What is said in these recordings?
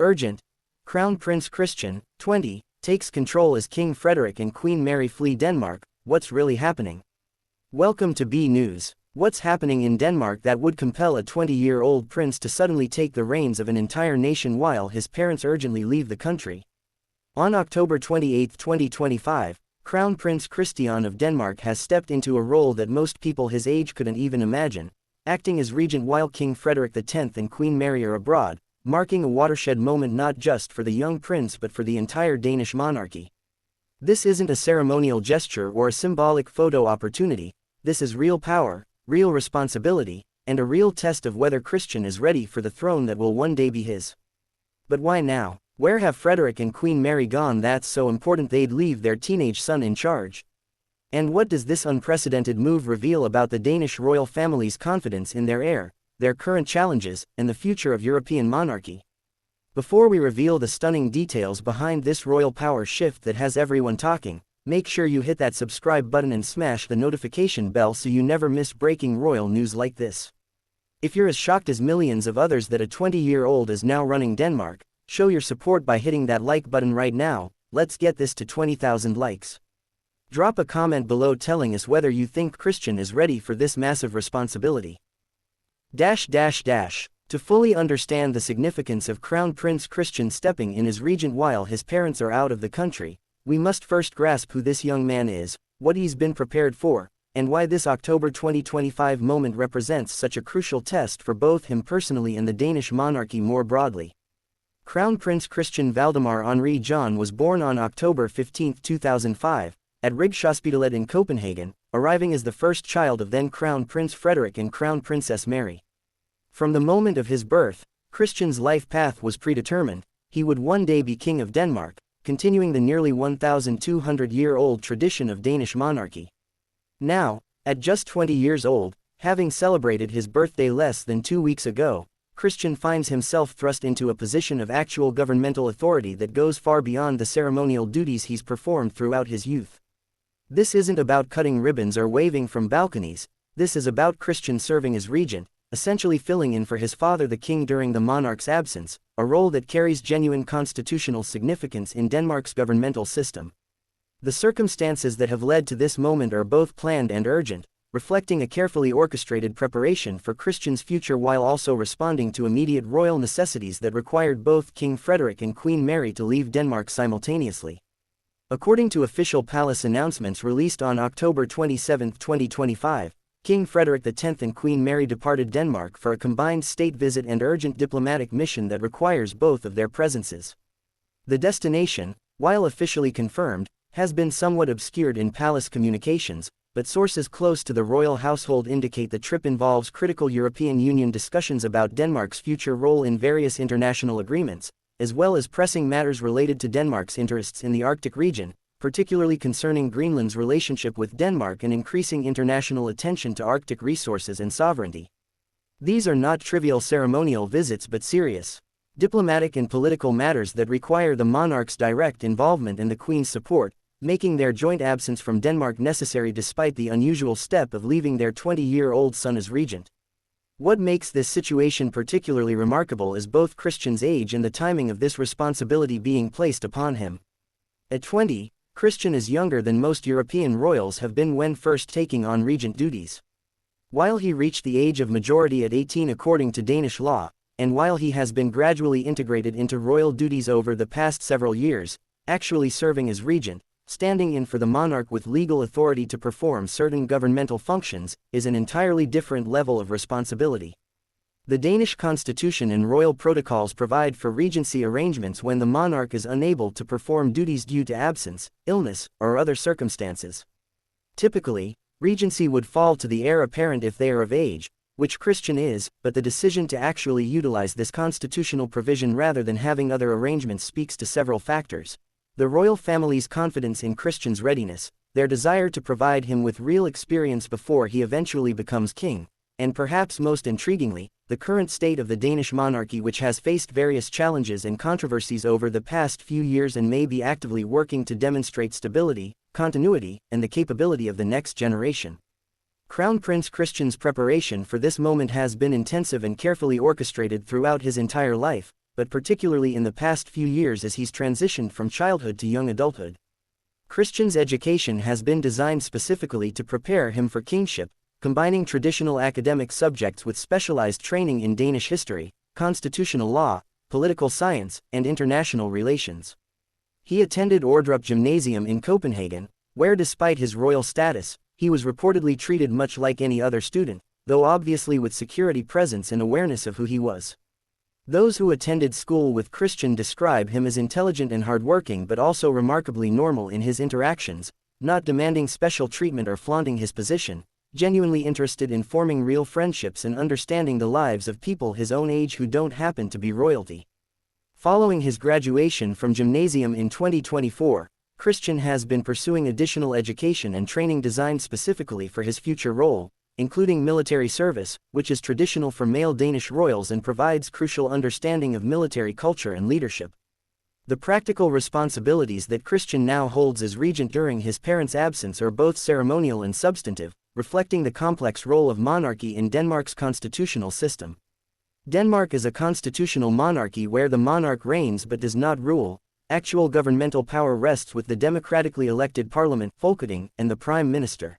Urgent. Crown Prince Christian, 20, takes control as King Frederik and Queen Mary flee Denmark. What's really happening? Welcome to B News. What's happening in Denmark that would compel a 20-year-old prince to suddenly take the reins of an entire nation while his parents urgently leave the country? On October 28, 2025, Crown Prince Christian of Denmark has stepped into a role that most people his age couldn't even imagine, acting as regent while King Frederik X and Queen Mary are abroad, marking a watershed moment not just for the young prince but for the entire Danish monarchy. This isn't a ceremonial gesture or a symbolic photo opportunity. This is real power, real responsibility, and a real test of whether Christian is ready for the throne that will one day be his. But why now? Where have Frederik and Queen Mary gone that's so important they'd leave their teenage son in charge? And what does this unprecedented move reveal about the Danish royal family's confidence in their heir, their current challenges, and the future of European monarchy? Before we reveal the stunning details behind this royal power shift that has everyone talking, make sure you hit that subscribe button and smash the notification bell so you never miss breaking royal news like this. If you're as shocked as millions of others that a 20-year-old is now running Denmark, show your support by hitting that like button right now. Let's get this to 20,000 likes. Drop a comment below telling us whether you think Christian is ready for this massive responsibility. To fully understand the significance of Crown Prince Christian stepping in as regent while his parents are out of the country, we must first grasp who this young man is, what he's been prepared for, and why this October 2025 moment represents such a crucial test for both him personally and the Danish monarchy more broadly. Crown Prince Christian Valdemar Henri John was born on October 15, 2005, at Rigshospitalet in Copenhagen, arriving as the first child of then Crown Prince Frederik and Crown Princess Mary. From the moment of his birth, Christian's life path was predetermined. He would one day be King of Denmark, continuing the nearly 1,200-year-old tradition of Danish monarchy. Now, at just 20 years old, having celebrated his birthday less than 2 weeks ago, Christian finds himself thrust into a position of actual governmental authority that goes far beyond the ceremonial duties he's performed throughout his youth. This isn't about cutting ribbons or waving from balconies. This is about Christian serving as regent, essentially filling in for his father the king during the monarch's absence, a role that carries genuine constitutional significance in Denmark's governmental system. The circumstances that have led to this moment are both planned and urgent, reflecting a carefully orchestrated preparation for Christian's future while also responding to immediate royal necessities that required both King Frederik and Queen Mary to leave Denmark simultaneously. According to official palace announcements released on October 27, 2025, King Frederik X and Queen Mary departed Denmark for a combined state visit and urgent diplomatic mission that requires both of their presences. The destination, while officially confirmed, has been somewhat obscured in palace communications, but sources close to the royal household indicate the trip involves critical European Union discussions about Denmark's future role in various international agreements, as well as pressing matters related to Denmark's interests in the Arctic region, particularly concerning Greenland's relationship with Denmark and increasing international attention to Arctic resources and sovereignty. These are not trivial ceremonial visits but serious, diplomatic and political matters that require the monarch's direct involvement and the Queen's support, making their joint absence from Denmark necessary despite the unusual step of leaving their 20-year-old son as regent. What makes this situation particularly remarkable is both Christian's age and the timing of this responsibility being placed upon him. At 20, Christian is younger than most European royals have been when first taking on regent duties. While he reached the age of majority at 18 according to Danish law, and while he has been gradually integrated into royal duties over the past several years, actually serving as regent, standing in for the monarch with legal authority to perform certain governmental functions, is an entirely different level of responsibility. The Danish constitution and royal protocols provide for regency arrangements when the monarch is unable to perform duties due to absence, illness, or other circumstances. Typically, regency would fall to the heir apparent if they are of age, which Christian is, but the decision to actually utilize this constitutional provision rather than having other arrangements speaks to several factors. The royal family's confidence in Christian's readiness, their desire to provide him with real experience before he eventually becomes king, and perhaps most intriguingly, the current state of the Danish monarchy, which has faced various challenges and controversies over the past few years and may be actively working to demonstrate stability, continuity, and the capability of the next generation. Crown Prince Christian's preparation for this moment has been intensive and carefully orchestrated throughout his entire life, but particularly in the past few years as he's transitioned from childhood to young adulthood. Christian's education has been designed specifically to prepare him for kingship, combining traditional academic subjects with specialized training in Danish history, constitutional law, political science, and international relations. He attended Ordrup Gymnasium in Copenhagen, where despite his royal status, he was reportedly treated much like any other student, though obviously with security presence and awareness of who he was. Those who attended school with Christian describe him as intelligent and hardworking but also remarkably normal in his interactions, not demanding special treatment or flaunting his position, genuinely interested in forming real friendships and understanding the lives of people his own age who don't happen to be royalty. Following his graduation from gymnasium in 2024, Christian has been pursuing additional education and training designed specifically for his future role, including military service, which is traditional for male Danish royals and provides crucial understanding of military culture and leadership. The practical responsibilities that Christian now holds as regent during his parents' absence are both ceremonial and substantive, reflecting the complex role of monarchy in Denmark's constitutional system. Denmark is a constitutional monarchy where the monarch reigns but does not rule. Actual governmental power rests with the democratically elected parliament, Folketing, and the prime minister.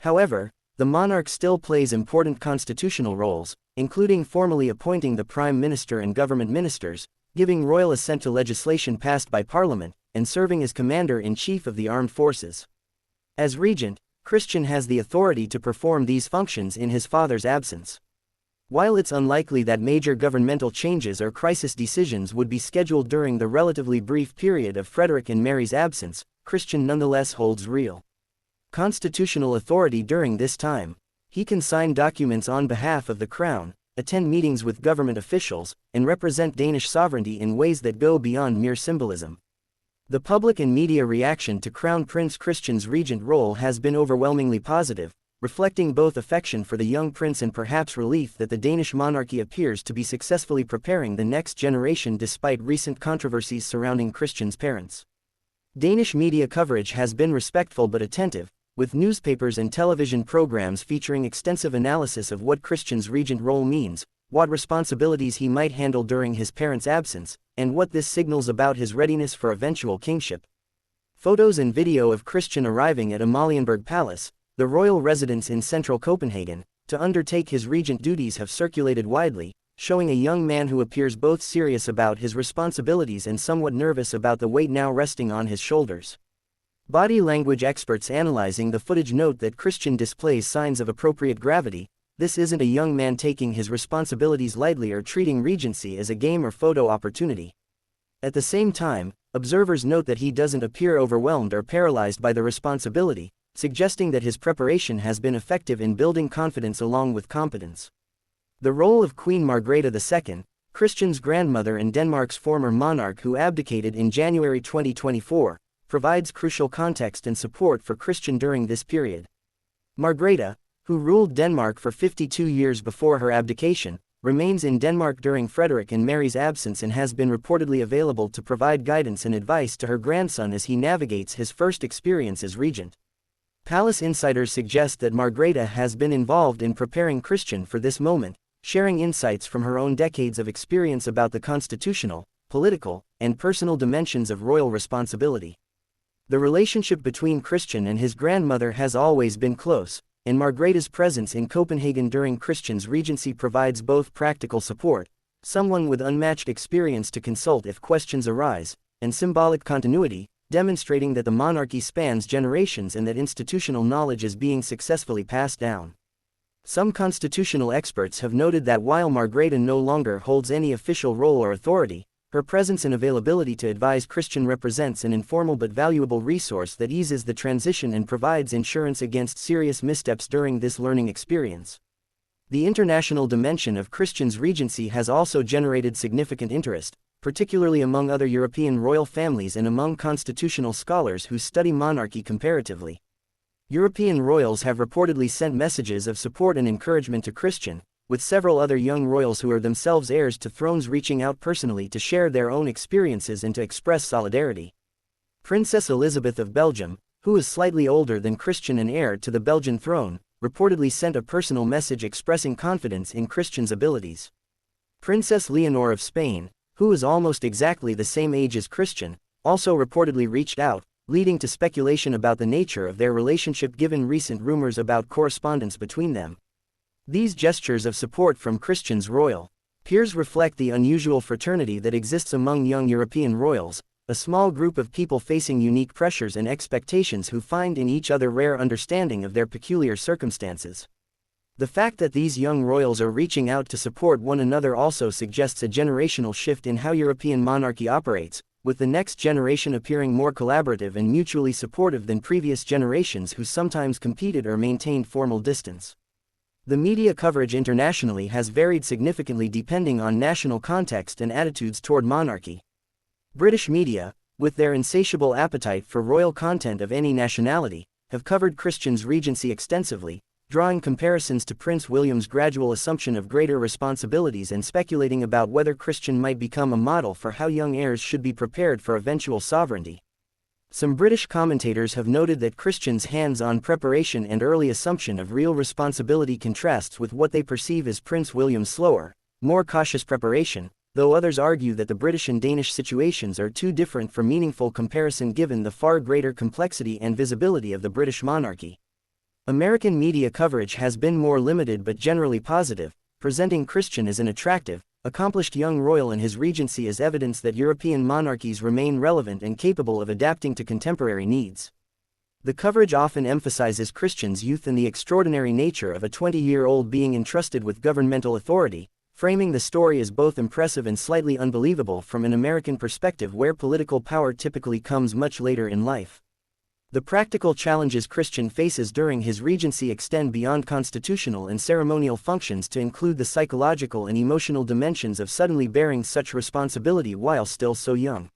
However, the monarch still plays important constitutional roles, including formally appointing the prime minister and government ministers, giving royal assent to legislation passed by parliament, and serving as commander-in-chief of the armed forces. As regent, Christian has the authority to perform these functions in his father's absence. While it's unlikely that major governmental changes or crisis decisions would be scheduled during the relatively brief period of Frederik and Mary's absence, Christian nonetheless holds real constitutional authority during this time. He can sign documents on behalf of the crown, attend meetings with government officials, and represent Danish sovereignty in ways that go beyond mere symbolism. The public and media reaction to Crown Prince Christian's regent role has been overwhelmingly positive, reflecting both affection for the young prince and perhaps relief that the Danish monarchy appears to be successfully preparing the next generation despite recent controversies surrounding Christian's parents. Danish media coverage has been respectful but attentive, with newspapers and television programs featuring extensive analysis of what Christian's regent role means, what responsibilities he might handle during his parents' absence, and what this signals about his readiness for eventual kingship. Photos and video of Christian arriving at Amalienborg Palace, the royal residence in central Copenhagen, to undertake his regent duties have circulated widely, showing a young man who appears both serious about his responsibilities and somewhat nervous about the weight now resting on his shoulders. Body language experts analyzing the footage note that Christian displays signs of appropriate gravity. This isn't a young man taking his responsibilities lightly or treating regency as a game or photo opportunity. At the same time, observers note that he doesn't appear overwhelmed or paralyzed by the responsibility, suggesting that his preparation has been effective in building confidence along with competence. The role of Queen Margrethe II, Christian's grandmother and Denmark's former monarch who abdicated in January 2024, provides crucial context and support for Christian during this period. Margrethe, who ruled Denmark for 52 years before her abdication, remains in Denmark during Frederik and Mary's absence and has been reportedly available to provide guidance and advice to her grandson as he navigates his first experience as regent. Palace insiders suggest that Margrethe has been involved in preparing Christian for this moment, sharing insights from her own decades of experience about the constitutional, political, and personal dimensions of royal responsibility. The relationship between Christian and his grandmother has always been close, and Margrethe's presence in Copenhagen during Christian's regency provides both practical support, someone with unmatched experience to consult if questions arise, and symbolic continuity, demonstrating that the monarchy spans generations and that institutional knowledge is being successfully passed down. Some constitutional experts have noted that while Margrethe no longer holds any official role or authority, her presence and availability to advise Christian represents an informal but valuable resource that eases the transition and provides insurance against serious missteps during this learning experience. The international dimension of Christian's regency has also generated significant interest, particularly among other European royal families and among constitutional scholars who study monarchy comparatively. European royals have reportedly sent messages of support and encouragement to Christian, with several other young royals who are themselves heirs to thrones reaching out personally to share their own experiences and to express solidarity. Princess Elizabeth of Belgium, who is slightly older than Christian and heir to the Belgian throne, reportedly sent a personal message expressing confidence in Christian's abilities. Princess Leonor of Spain, who is almost exactly the same age as Christian, also reportedly reached out, leading to speculation about the nature of their relationship given recent rumors about correspondence between them. These gestures of support from Christian's royal peers reflect the unusual fraternity that exists among young European royals, a small group of people facing unique pressures and expectations who find in each other rare understanding of their peculiar circumstances. The fact that these young royals are reaching out to support one another also suggests a generational shift in how European monarchy operates, with the next generation appearing more collaborative and mutually supportive than previous generations who sometimes competed or maintained formal distance. The media coverage internationally has varied significantly depending on national context and attitudes toward monarchy. British media, with their insatiable appetite for royal content of any nationality, have covered Christian's regency extensively, drawing comparisons to Prince William's gradual assumption of greater responsibilities and speculating about whether Christian might become a model for how young heirs should be prepared for eventual sovereignty. Some British commentators have noted that Christian's hands-on preparation and early assumption of real responsibility contrasts with what they perceive as Prince William's slower, more cautious preparation, though others argue that the British and Danish situations are too different for meaningful comparison given the far greater complexity and visibility of the British monarchy. American media coverage has been more limited but generally positive, presenting Christian as an attractive, accomplished young royal and his regency as evidence that European monarchies remain relevant and capable of adapting to contemporary needs. The coverage often emphasizes Christian's youth and the extraordinary nature of a 20-year-old being entrusted with governmental authority, framing the story as both impressive and slightly unbelievable from an American perspective where political power typically comes much later in life. The practical challenges Christian faces during his regency extend beyond constitutional and ceremonial functions to include the psychological and emotional dimensions of suddenly bearing such responsibility while still so young.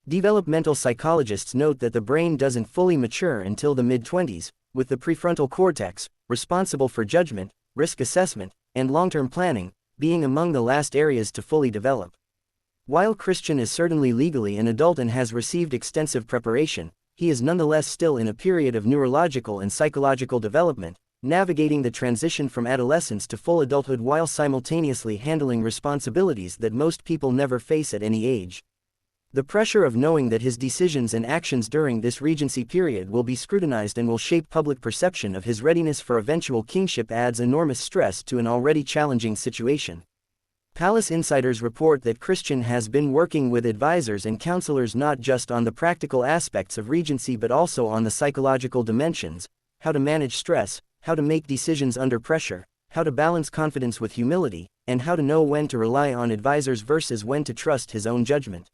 Developmental psychologists note that the brain doesn't fully mature until the mid-20s, with the prefrontal cortex, responsible for judgment, risk assessment, and long-term planning, being among the last areas to fully develop. While Christian is certainly legally an adult and has received extensive preparation, he is nonetheless still in a period of neurological and psychological development, navigating the transition from adolescence to full adulthood while simultaneously handling responsibilities that most people never face at any age. The pressure of knowing that his decisions and actions during this regency period will be scrutinized and will shape public perception of his readiness for eventual kingship adds enormous stress to an already challenging situation. Palace insiders report that Christian has been working with advisors and counselors not just on the practical aspects of regency but also on the psychological dimensions, how to manage stress, how to make decisions under pressure, how to balance confidence with humility, and how to know when to rely on advisors versus when to trust his own judgment.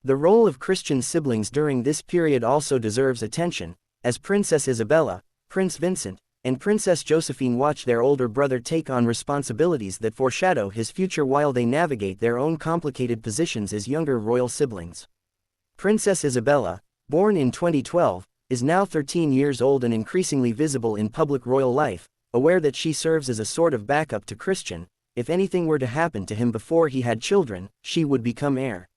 The role of Christian's siblings during this period also deserves attention, as Princess Isabella, Prince Vincent, and Princess Josephine watch their older brother take on responsibilities that foreshadow his future while they navigate their own complicated positions as younger royal siblings. Princess Isabella, born in 2012, is now 13 years old and increasingly visible in public royal life, aware that she serves as a sort of backup to Christian. If anything were to happen to him before he had children, she would become heir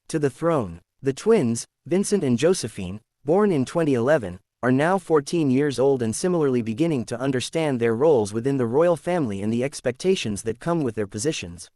to the throne. The twins, Vincent and Josephine, born in 2011, are now 14 years old and similarly beginning to understand their roles within the royal family and the expectations that come with their positions.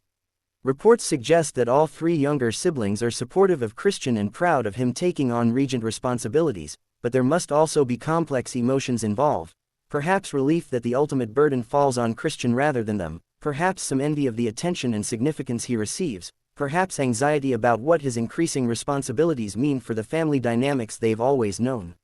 Reports suggest that all three younger siblings are supportive of Christian and proud of him taking on regent responsibilities, but there must also be complex emotions involved, perhaps relief that the ultimate burden falls on Christian rather than them, perhaps some envy of the attention and significance he receives, perhaps anxiety about what his increasing responsibilities mean for the family dynamics they've always known.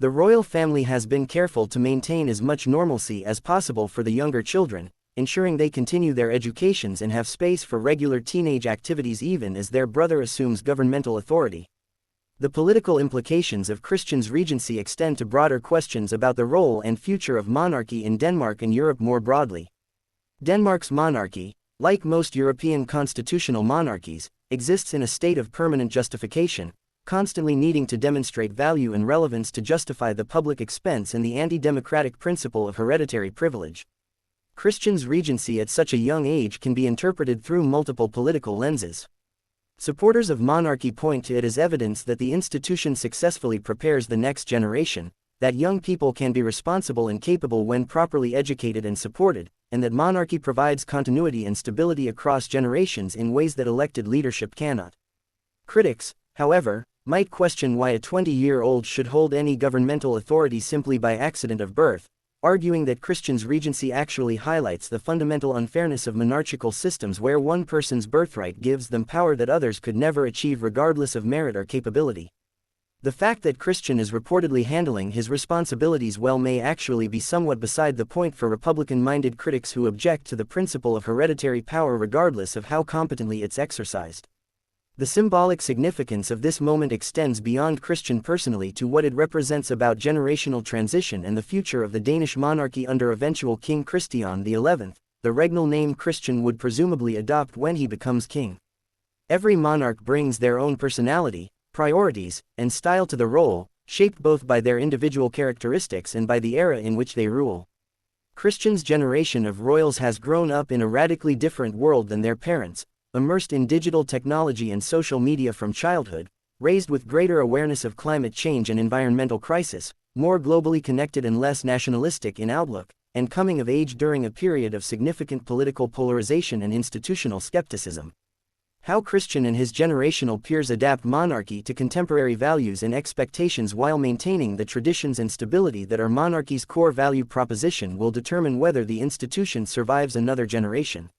The royal family has been careful to maintain as much normalcy as possible for the younger children, ensuring they continue their educations and have space for regular teenage activities even as their brother assumes governmental authority. The political implications of Christian's regency extend to broader questions about the role and future of monarchy in Denmark and Europe more broadly. Denmark's monarchy, like most European constitutional monarchies, exists in a state of permanent justification, constantly needing to demonstrate value and relevance to justify the public expense and the anti-democratic principle of hereditary privilege. Christian's regency at such a young age can be interpreted through multiple political lenses. Supporters of monarchy point to it as evidence that the institution successfully prepares the next generation, that young people can be responsible and capable when properly educated and supported, and that monarchy provides continuity and stability across generations in ways that elected leadership cannot. Critics, however, might question why a 20-year-old should hold any governmental authority simply by accident of birth, arguing that Christian's regency actually highlights the fundamental unfairness of monarchical systems where one person's birthright gives them power that others could never achieve regardless of merit or capability. The fact that Christian is reportedly handling his responsibilities well may actually be somewhat beside the point for Republican-minded critics who object to the principle of hereditary power regardless of how competently it's exercised. The symbolic significance of this moment extends beyond Christian personally to what it represents about generational transition and the future of the Danish monarchy under eventual King Christian XI, the regnal name Christian would presumably adopt when he becomes king. Every monarch brings their own personality, priorities, and style to the role, shaped both by their individual characteristics and by the era in which they rule. Christian's generation of royals has grown up in a radically different world than their parents, immersed in digital technology and social media from childhood, raised with greater awareness of climate change and environmental crisis, more globally connected and less nationalistic in outlook, and coming of age during a period of significant political polarization and institutional skepticism. How Christian and his generational peers adapt monarchy to contemporary values and expectations while maintaining the traditions and stability that are monarchy's core value proposition will determine whether the institution survives another generation.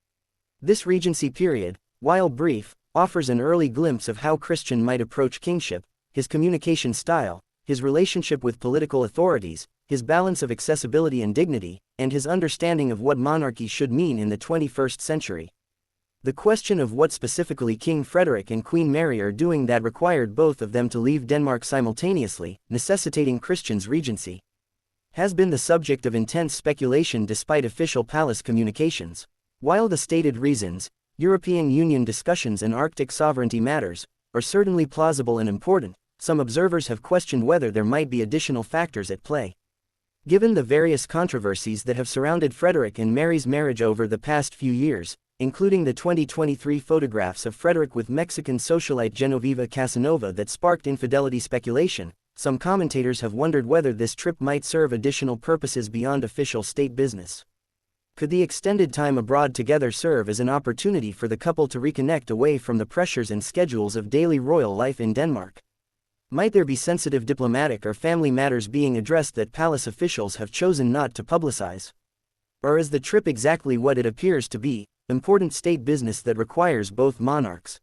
This regency period, while brief, offers an early glimpse of how Christian might approach kingship, his communication style, his relationship with political authorities, his balance of accessibility and dignity, and his understanding of what monarchy should mean in the 21st century. The question of what specifically King Frederik and Queen Mary are doing that required both of them to leave Denmark simultaneously, necessitating Christian's regency, has been the subject of intense speculation despite official palace communications. While the stated reasons, European Union discussions and Arctic sovereignty matters, are certainly plausible and important, some observers have questioned whether there might be additional factors at play. Given the various controversies that have surrounded Frederik and Mary's marriage over the past few years, including the 2023 photographs of Frederik with Mexican socialite Genoveva Casanova that sparked infidelity speculation, some commentators have wondered whether this trip might serve additional purposes beyond official state business. Could the extended time abroad together serve as an opportunity for the couple to reconnect away from the pressures and schedules of daily royal life in Denmark? Might there be sensitive diplomatic or family matters being addressed that palace officials have chosen not to publicize? Or is the trip exactly what it appears to be, important state business that requires both monarchs?